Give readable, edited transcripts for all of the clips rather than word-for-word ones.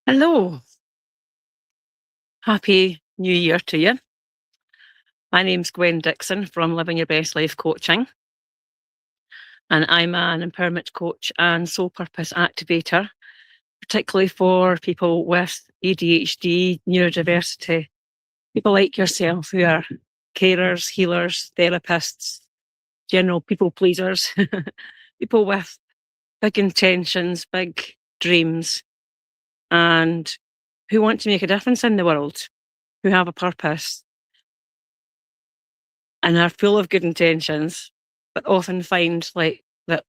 Hello, happy new year to you. My name's Gwen Dixon from Living Your Best Life Coaching, and I'm an empowerment coach and soul purpose activator, particularly for people with ADHD, neurodiversity, people like yourself who are carers, healers, therapists, general people pleasers, people with big intentions, big dreams, and who want to make a difference in the world, who have a purpose and are full of good intentions, but often find like that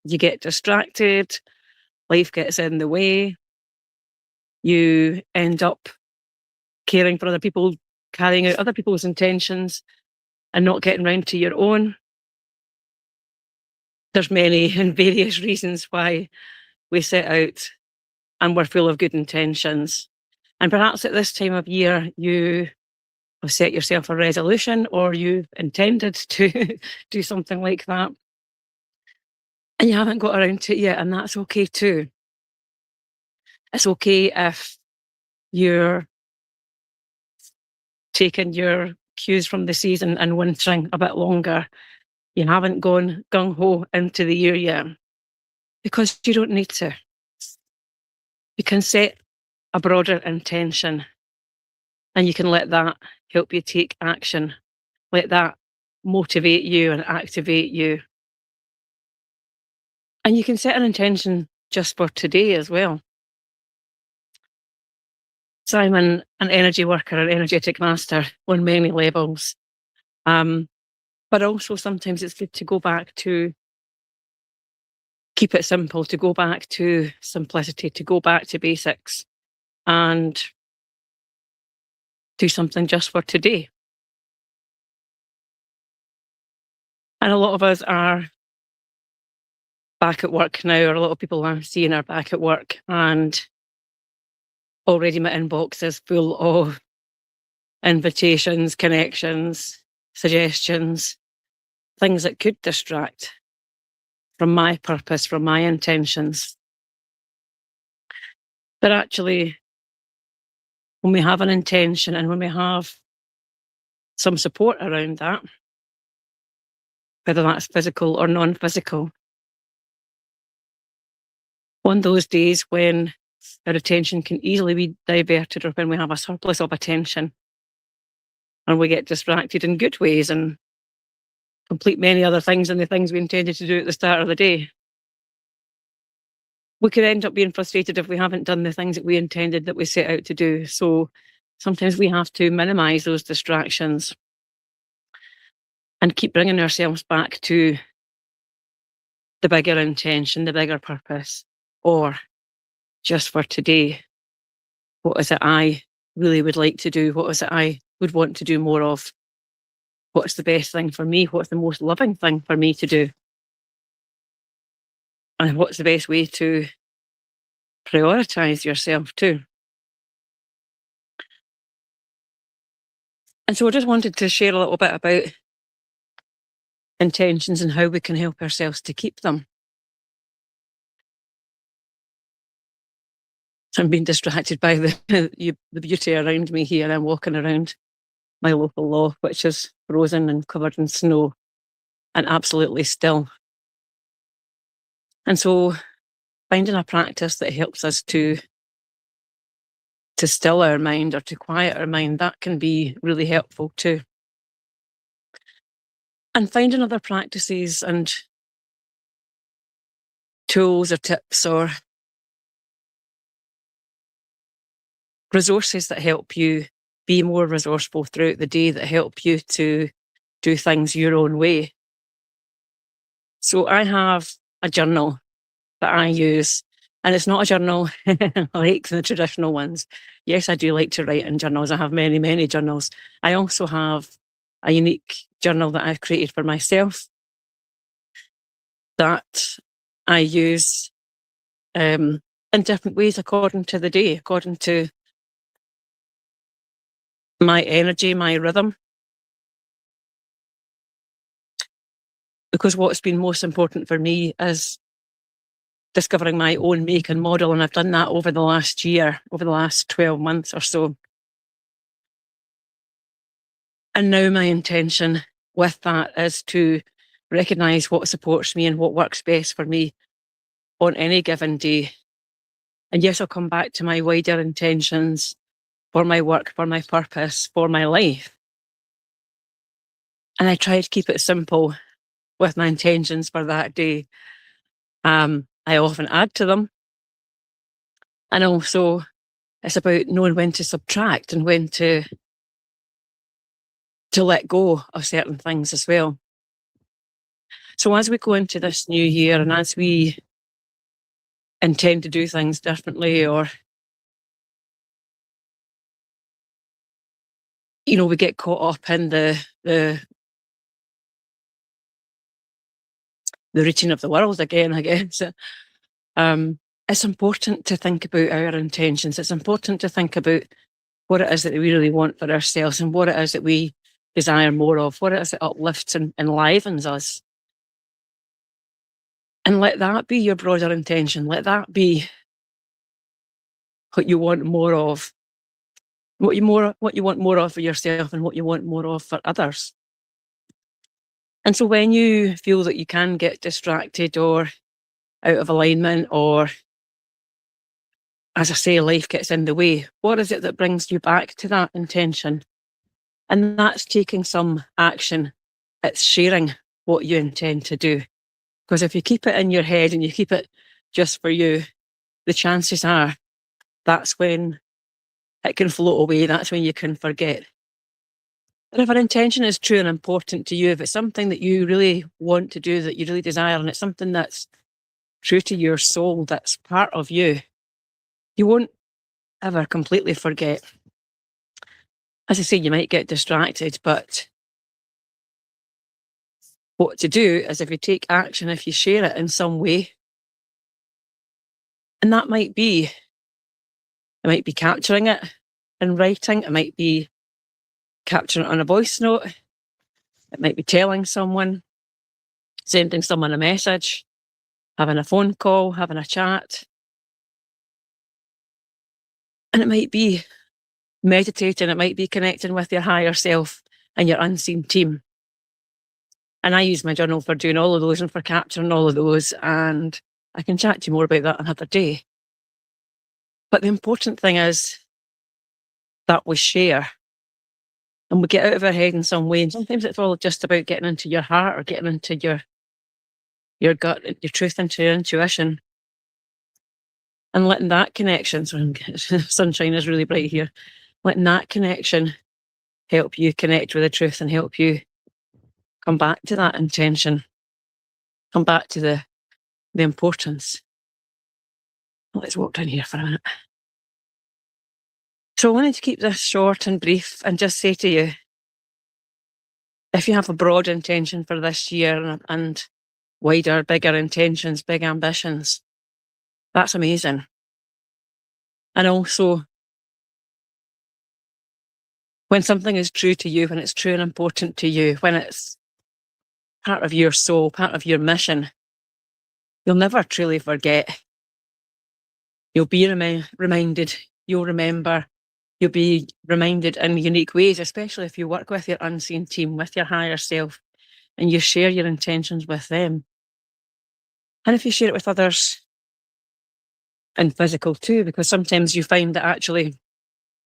you get distracted, life gets in the way, you end up caring for other people, carrying out other people's intentions and not getting round to your own. There's many and various reasons why we set out and we're full of good intentions. And perhaps at this time of year, you have set yourself a resolution or you've intended to do something like that and you haven't got around to it yet, and that's okay too. It's okay if you're taking your cues from the season and wintering a bit longer. You haven't gone gung ho into the year yet because you don't need to. You can set a broader intention and you can let that help you take action. Let that motivate you and activate you. And you can set an intention just for today as well. So I'm an energy worker, an energetic master on many levels. But also sometimes it's good to go back to keep it simple, to go back to simplicity, to go back to basics and do something just for today. And a lot of us are back at work now, or a lot of people I'm seeing are back at work, and already my inbox is full of invitations, connections, suggestions, things that could distract from my purpose, from my intentions. But actually, when we have an intention and when we have some support around that, whether that's physical or non-physical, on those days when our attention can easily be diverted or when we have a surplus of attention and we get distracted in good ways and complete many other things than the things we intended to do at the start of the day, we could end up being frustrated if we haven't done the things that we intended that we set out to do. So sometimes we have to minimize those distractions and keep bringing ourselves back to the bigger intention, the bigger purpose, or just for today, what is it I really would like to do? What is it I would want to do more of? What's the best thing for me? What's the most loving thing for me to do? And what's the best way to prioritize yourself too? And so I just wanted to share a little bit about intentions and how we can help ourselves to keep them. So I'm being distracted by the beauty around me here. I'm walking around my local law, which is frozen and covered in snow and absolutely still. And so finding a practice that helps us to still our mind or to quiet our mind, that can be really helpful too. And finding other practices and tools or tips or resources that help you be more resourceful throughout the day, that help you to do things your own way. So I have a journal that I use, and it's not a journal like the traditional ones. Yes, I do like to write in journals. I have many, many journals. I also have a unique journal that I've created for myself that I use in different ways according to the day, according to my energy, my rhythm. Because what's been most important for me is discovering my own make and model, and I've done that over the last year, over the last 12 months or so. And now my intention with that is to recognise what supports me and what works best for me on any given day. And yes, I'll come back to my wider intentions for my work, for my purpose, for my life. And I try to keep it simple with my intentions for that day. I often add to them. And also, it's about knowing when to subtract and when to let go of certain things as well. So as we go into this new year and as we intend to do things differently, or we get caught up in the routine of the world again, I guess. It's important to think about our intentions. It's important to think about what it is that we really want for ourselves and what it is that we desire more of, what it is that uplifts and enlivens us. And let that be your broader intention. Let that be what you want more of, what you want more of for yourself and what you want more of for others. And so when you feel that you can get distracted or out of alignment, or, as I say, life gets in the way, what is it that brings you back to that intention? And that's taking some action. It's sharing what you intend to do. Because if you keep it in your head and you keep it just for you, the chances are that's when it can float away. That's when you can forget. But if an intention is true and important to you, if it's something that you really want to do, that you really desire, and it's something that's true to your soul, that's part of you, you won't ever completely forget. As I say, you might get distracted, but what to do is, if you take action, if you share it in some way, and that might be capturing it in writing, it might be capturing it on a voice note, it might be telling someone, sending someone a message, having a phone call, having a chat. And it might be meditating, it might be connecting with your higher self and your unseen team. And I use my journal for doing all of those and for capturing all of those. And I can chat to you more about that another day. But the important thing is that we share and we get out of our head in some way. And sometimes it's all just about getting into your heart or getting into your gut, your truth, into your intuition, and letting that connection, sunshine is really bright here, letting that connection help you connect with the truth and help you come back to that intention, come back to the importance. Let's walk down here for a minute. So I wanted to keep this short and brief and just say to you, if you have a broad intention for this year and wider, bigger intentions, big ambitions, that's amazing. And also, when something is true to you, when it's true and important to you, when it's part of your soul, part of your mission, you'll never truly forget. You'll be reminded, you'll remember, you'll be reminded in unique ways, especially if you work with your unseen team, with your higher self, and you share your intentions with them. And if you share it with others in physical too, because sometimes you find that actually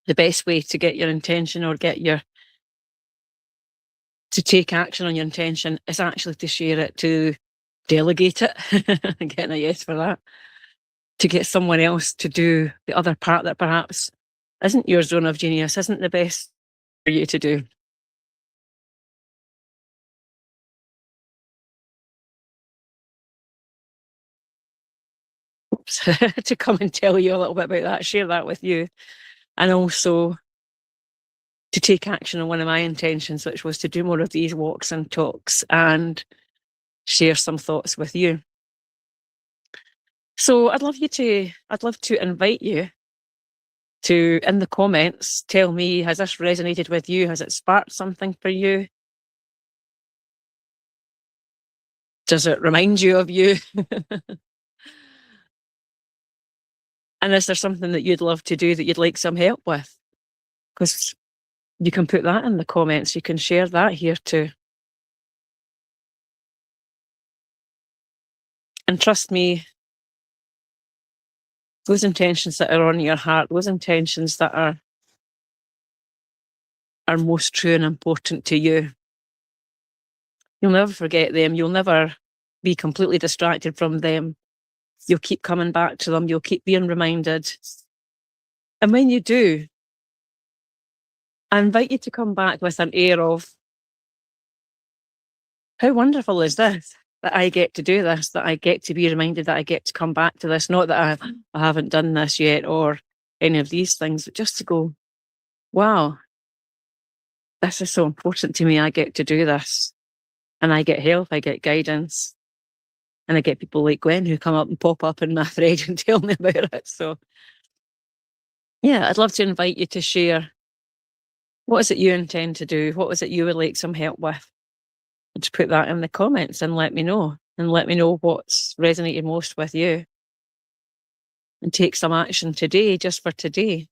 the best way to get your intention or to take action on your intention is actually to share it, to delegate it, getting a yes for that, to get someone else to do the other part that perhaps isn't your zone of genius, isn't the best for you to do. To come and tell you a little bit about that, share that with you, and also to take action on one of my intentions, which was to do more of these walks and talks and share some thoughts with you. So I'd love to invite you to, in the comments, tell me, has this resonated with you? Has it sparked something for you? Does it remind you of you? And is there something that you'd love to do that you'd like some help with? Because you can put that in the comments. You can share that here too. And trust me, those intentions that are on your heart, those intentions that are most true and important to you, you'll never forget them. You'll never be completely distracted from them. You'll keep coming back to them. You'll keep being reminded. And when you do, I invite you to come back with an air of, how wonderful is this? That I get to do this, that I get to be reminded, that I get to come back to this. Not that I haven't done this yet or any of these things, but just to go, wow, this is so important to me. I get to do this. And I get help, I get guidance. And I get people like Gwen who come up and pop up in my thread and tell me about it. So yeah, I'd love to invite you to share, what is it you intend to do? What is it you would like some help with? And to put that in the comments and let me know. And let me know what's resonated most with you. And take some action today, just for today.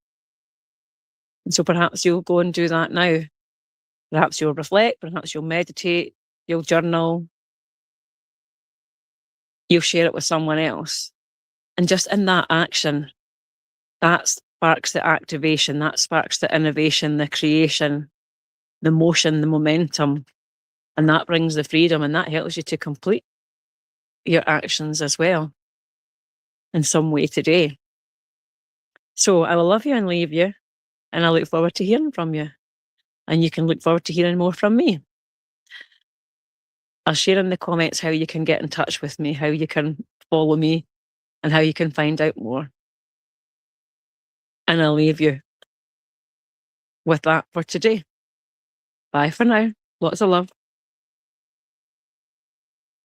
And so perhaps you'll go and do that now. Perhaps you'll reflect, perhaps you'll meditate, you'll journal, you'll share it with someone else. And just in that action, that sparks the activation, that sparks the innovation, the creation, the motion, the momentum. And that brings the freedom, and that helps you to complete your actions as well in some way today. So I will love you and leave you, and I look forward to hearing from you. And you can look forward to hearing more from me. I'll share in the comments how you can get in touch with me, how you can follow me, and how you can find out more. And I'll leave you with that for today. Bye for now. Lots of love.